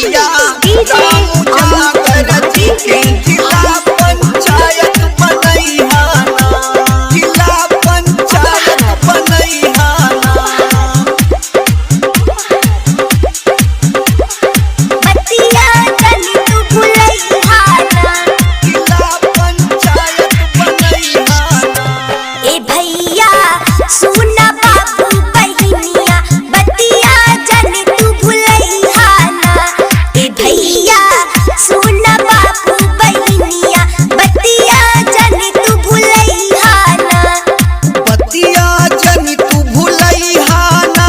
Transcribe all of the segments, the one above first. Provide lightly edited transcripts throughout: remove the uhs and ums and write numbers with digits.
भैया राम जागर जी के जिला पंचायत बनैहाना, जिला पंचायत बनैहाना। बतिया जनी तू भुलैहाना, जिला पंचायत बनैहाना। ए भैया सुना बाबू बहिनिया, बतिया जनी तू भुलैहाना। ए भैया सुना बाबू बहिनिया, बतिया जनी तू भुलैहाना। बतिया जनी तू भुलैहाना,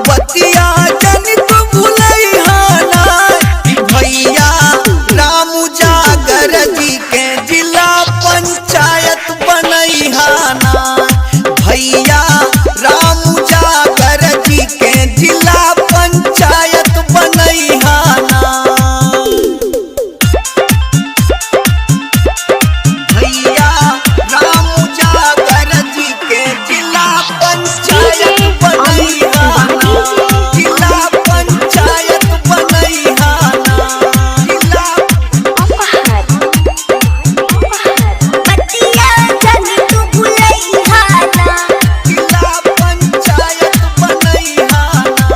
बतिया जनी तू भुलैहाना। भैया राम जागर जी के जिला पंचायत बनैहाना, भैया राम जागर जी के जिला पंचायत बनैहाना। भैया राम जागर जी के जिला पंचायत बनैहाना, जिला पंचायत बनैहाना। जिला बतिया जनी तू भुलैहाना, जिला पंचायत बनैहाना।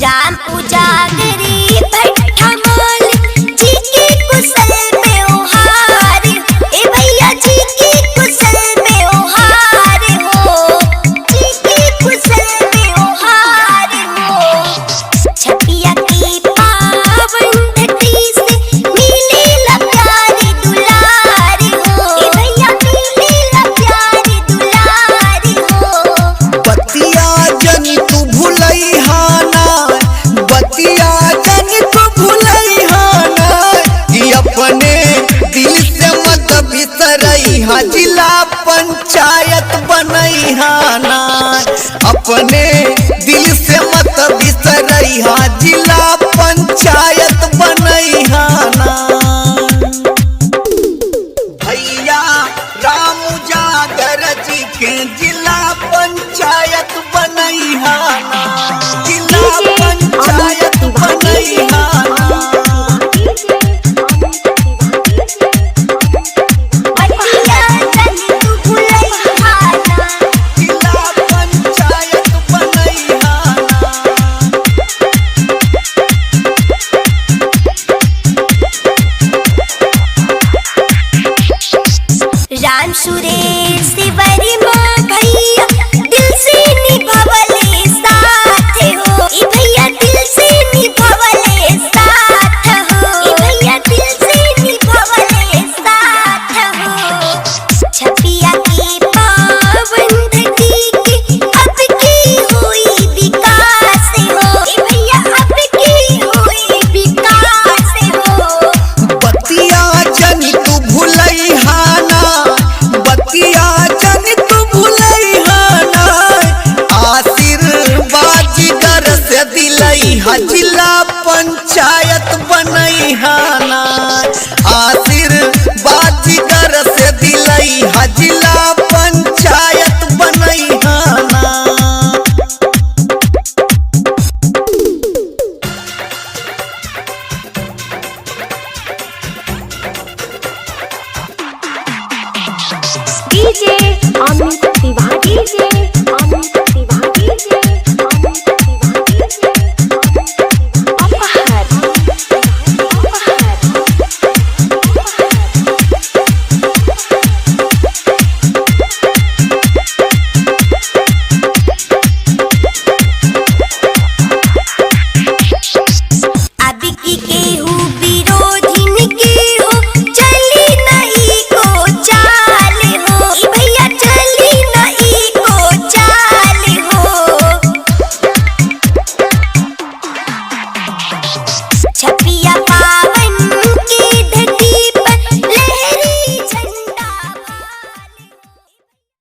राम उजागरी भट्ठा मोल जी की कुशल व्यवहार। ए भैया जी की कुशल व्यवहार हो, जी की कुशल व्यवहार हो। छपिया की पावन धरती से मिलेला प्यार दुलार हो, ए भैया मिलेला प्यार दुलार हो। बतिया जनी तू भुलैहाना, बतिया जनी तू भुलैहाना। ई अपने दिल से मत बिसरैहा, जिला पंचायत बनैहाना। अपने दिल से मत बिसरैहा, जिला पंचायत बनैहाना। भैया राम जागर जी के जिला पंचायत बनैहाना, जिला पंचायत बनैहाना। बतिया जनी तू भुलैहाना, जिला पंचायत बनैहाना। राम सुरेश वर्मा भैया दिल से निभावले साथ हो। ई भैया दिल से निभावले साथ हो, ई भैया दिल से निभावले साथ हो। छपिया की पावन धरती के अब की हुई विकास हो, ई भैया अब की हुई विकास हो। बतिया जनी तू भुलैहाना, बतिया जनी तू भुलैहाना। आशीर्वाद जिगर से दिलैहा, जिला पंचायत बनैहाना। आशीर्वाद जिगर से दिलैहा, जिला पंचायत बनैहाना। DJ Amit Tiwari, DJ Amit